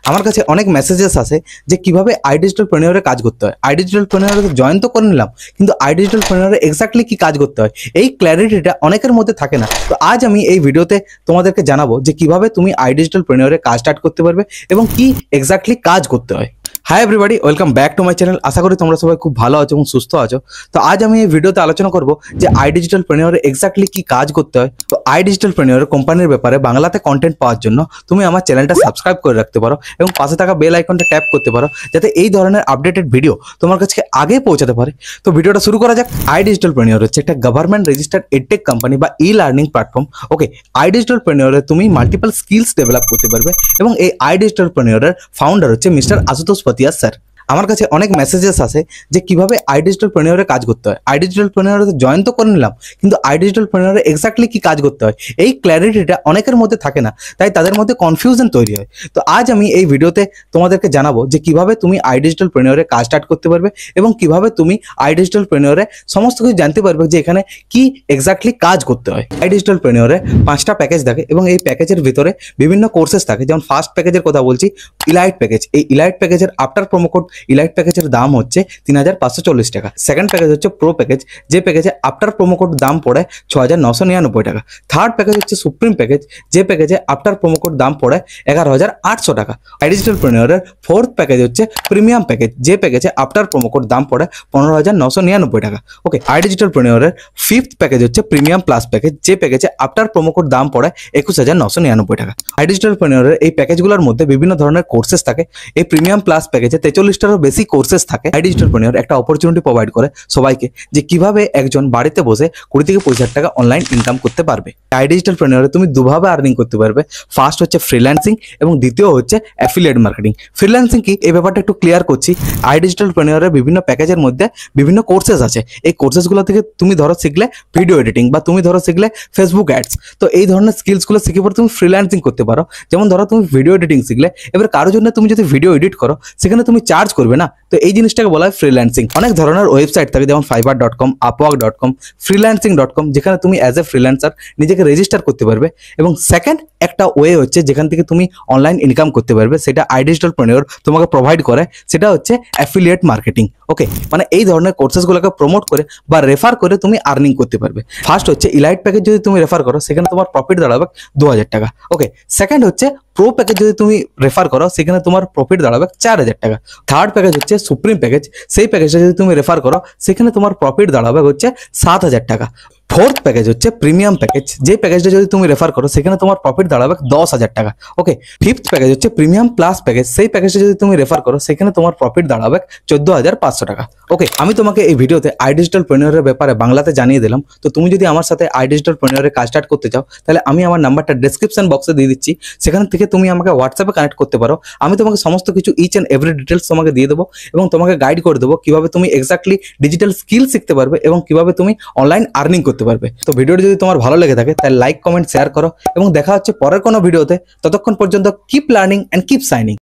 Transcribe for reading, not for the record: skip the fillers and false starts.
আমার কাছে অনেক মেসেজেস আসে যে কিভাবে আইডিজিটালপ্রেনিয়রে কাজ করতে হয়। আইডিজিটালপ্রেনিয়রে জয়েন তো করে নিলাম, কিন্তু আইডিজিটালপ্রেনিয়রে এক্স্যাক্টলি কি কাজ করতে হয় এই ক্ল্যারিটিটা অনেকের মধ্যে থাকে না। তো আজ আমি এই ভিডিওতে তোমাদেরকে জানাবো যে কিভাবে তুমি আইডিজিটালপ্রেনিয়রে কাজ স্টার্ট করতে পারবে এবং কি এক্স্যাক্টলি কাজ করতে হয়। Hi everybody, welcome back to my channel. আশা করি তোমরা সবাই খুব ভালো আছো এবং সুস্থ আছো। তো আজ আমি এই ভিডিওতে আলোচনা করব যে আইডিজিটালপ্রেনিয়রে এক্স্যাক্টলি কি কাজ করতে হয়। তো আইডিজিটালপ্রেনিয়র কোম্পানির ব্যাপারে বাংলাতে কন্টেন্ট পাওয়ার জন্য তুমি আমার চ্যানেলটা সাবস্ক্রাইব করে রাখতে পারো এবং পাশে থাকা বেল আইকনটা ট্যাপ করতে পারো, যাতে এই ধরনের আপডেটেড ভিডিও তোমার কাছে আগে পৌঁছাতে পারে। তো ভিডিওটা শুরু করা যাক। আইডিজিটালপ্রেনিয়র হচ্ছে একটা গভর্নমেন্ট রেজিস্টার্ড এডটেক কোম্পানি বা ই লার্নিং প্ল্যাটফর্ম। ওকে, আইডিজিটালপ্রেনিয়রে তুমি মাল্টিপল স্কিলস ডেভেলপ করতে পারবে এবং এই আইডিজিটালপ্রেনিয়রের ফাউন্ডার হচ্ছে মিস্টার আশুতোষ পাতিয়া স্যার। আমার কাছে অনেক মেসেজেস আসে যে কিভাবে আইডিজিটালপ্রেনিয়রে কাজ করতে হয়। আইডিজিটালপ্রেনিয়রে জয়েন তো করে নিলাম, কিন্তু আইডিজিটালপ্রেনিয়রে এক্স্যাক্টলি কি কাজ করতে হয় এই ক্ল্যারিটিটা অনেকের মধ্যে থাকে না, তাই তাদের মধ্যে কনফিউশন তৈরি হয়। তো আজ আমি এই ভিডিওতে তোমাদেরকে জানাবো যে কিভাবে তুমি আইডিজিটালপ্রেনিয়রে কাজ স্টার্ট করতে পারবে এবং কিভাবে তুমি আইডিজিটালপ্রেনিয়রে সমস্ত কিছু জানতে পারবে যে এখানে কি এক্স্যাক্টলি কাজ করতে হয়। আইডিজিটালপ্রেনিয়রে 5টা প্যাকেজ থাকে এবং এই প্যাকেজের ভিতরে বিভিন্ন কোর্সেস থাকে। যেমন ফার্স্ট প্যাকেজের কথা বলছি, ইলাইট প্যাকেজ। এই ইলাইট প্যাকেজের আফটার প্রোমো কোড ইলাইট প্যাকেজের দাম হচ্ছে 3540 টাকা। সেকেন্ড প্যাকেজ হচ্ছে প্রো প্যাকেজ, যে প্যাকেজে আফটার প্রোমো কোড দাম পড়ে 6999 টাকা। থার্ড প্যাকেজ হচ্ছে সুপ্রিম প্যাকেজ, যে প্যাকেজে আফটার প্রোমো কোড দাম পড়ে 11800 টাকা। আইডিজিটালপ্রেনিয়রের ফোর্থ প্যাকেজ হচ্ছে প্রিমিয়াম প্যাকেজ, যে প্যাকেজে আফটার প্রোমো কোড দাম পড়ে 15999 টাকা। ওকে, আইডিজিটালপ্রেনিয়রের ফিফথ প্যাকেজ হচ্ছে প্রিমিয়াম প্লাস প্যাকেজ, যে প্যাকেজে আফটার প্রোমো কোড দাম পড়ে 21999 টাকা। আইডিজিটালপ্রেনিয়রের এই প্যাকেজগুলোর মধ্যে বিভিন্ন ধরনের কোর্সেস থাকে। এই প্রিমিয়াম প্লাস প্যাকেজে 43টারও বেশি কোর্সেস থাকে। আইডিজিটালপ্রেনিয়র একটা অপরচুনিটি প্রোভাইড করে সবাইকে যে কিভাবে একজন বাড়িতে বসে 20 থেকে 25 টাকা অনলাইন ইনকাম করতে পারবে। আইডিজিটালপ্রেনিয়রে তুমি দুভাবে আর্নিং করতে পারবে। ফার্স্ট হচ্ছে ফ্রিল্যান্সিং এবং দ্বিতীয় হচ্ছে অ্যাফিলিয়েট মার্কেটিং। ফ্রিল্যান্সিং কি, এই ব্যাপারটা একটু ক্লিয়ার করছি। আইডিজিটালপ্রেনিয়রের বিভিন্ন প্যাকেজের মধ্যে বিভিন্ন কোর্সেস আছে। এই কোর্সেসগুলো থেকে তুমি ধরো শিখলে ভিডিও এডিটিং, বা তুমি ধরো শিখলে ফেসবুক অ্যাডস। তো এই ধরনের স্কিলসগুলো শিখে পরে তুমি ফ্রিল্যান্সিং করতে পারো। যেমন ধরো তুমি ভিডিও এডিটিং শিখলে, এবার কারোর জন্য তুমি যদি ভিডিও এডিট করো সেখানে তুমি চার্জ করবে না, তো এই জিনিসটাকে বলা হয় ফ্রিল্যান্সিং। অনেক ধরনের ওয়েবসাইট থাকে, যেমন fiverr.com, upwork.com, freelancing.com, যেখানে তুমি অ্যাজ এ ফ্রিল্যান্সার নিজেকে রেজিস্টার করতে পারবে। এবং সেকেন্ড একটা ওয়ে হচ্ছে যেখান থেকে তুমি অনলাইন ইনকাম করতে পারবে, সেটা আইডিজিটালপ্রেনিয়র তোমাকে প্রোভাইড করে, সেটা হচ্ছে অ্যাফিলিয়েট মার্কেটিং। ওকে, মানে এই ধরনের কোর্সেসগুলোকে প্রমোট করে বা রেফার করে তুমি আর্নিং করতে পারবে। ফার্স্ট হচ্ছে ইলাইট প্যাকেজ, যদি তুমি রেফার করো সেখানে তোমার প্রফিট দাঁড়াবে 2000 টাকা। ওকে, সেকেন্ড হচ্ছে প্রো প্যাকেজ, যদি তুমি রেফার করো সেখানে তোমার প্রফিট দাঁড়াবে 4000 টাকা। থার্ড প্যাকেজ হচ্ছে সুপ্রিম প্যাকেজ, সেই প্যাকেজটা যদি তুমি রেফার করো সেখানে তোমার প্রফিট দাঁড়াবে হচ্ছে 7000 টাকা। ফোর্থ প্যাকেজ হচ্ছে প্রিমিয়াম প্যাকেজ, যে প্যাকেজটা যদি তুমি রেফার করো সেখানে তোমার প্রফিট দাঁড়াবে 10,000 টাকা। ওকে, ফিফথ প্যাকেজ হচ্ছে প্রিমিয়াম প্লাস প্যাকেজ, সেই প্যাকেজটা যদি তুমি রেফার করো সেখানে তোমার প্রফিট দাঁড়াবে 14,500 টাকা। ওকে, আমি তোমাকে এই ভিডিওতে আইডিজিটালপ্রেনিয়রের ব্যাপারে বাংলাতে জানিয়ে দিলাম। তো তুমি যদি আমার সাথে আইডিজিটালপ্রেনিয়রে কাজ স্টার্ট করতে চাও তাহলে আমি আমার নাম্বারটা ডেসক্রিপশন বক্সে দিয়ে দিচ্ছি, সেখান থেকে তুমি আমাকে হোয়াটসঅ্যাপে কানেক্ট করতে পারো। আমি তোমাকে সমস্ত কিছু ইচ অ্যান্ড এভরি ডিটেলস তোমাকে দিয়ে দেবো এবং তোমাকে গাইড করে দেবো কিভাবে তুমি এক্স্যাক্টলি ডিজিটাল স্কিল শিখতে পারবে এবং কিভাবে তুমি অনলাইন আর্নিং করতে পারবে। তো ভিডিওটি যদি তোমার ভালো লেগে থাকে তাহলে লাইক, কমেন্ট, শেয়ার করো এবং দেখা হচ্ছে পরের কোনো ভিডিওতে। ততক্ষণ পর্যন্ত keep learning and keep shining.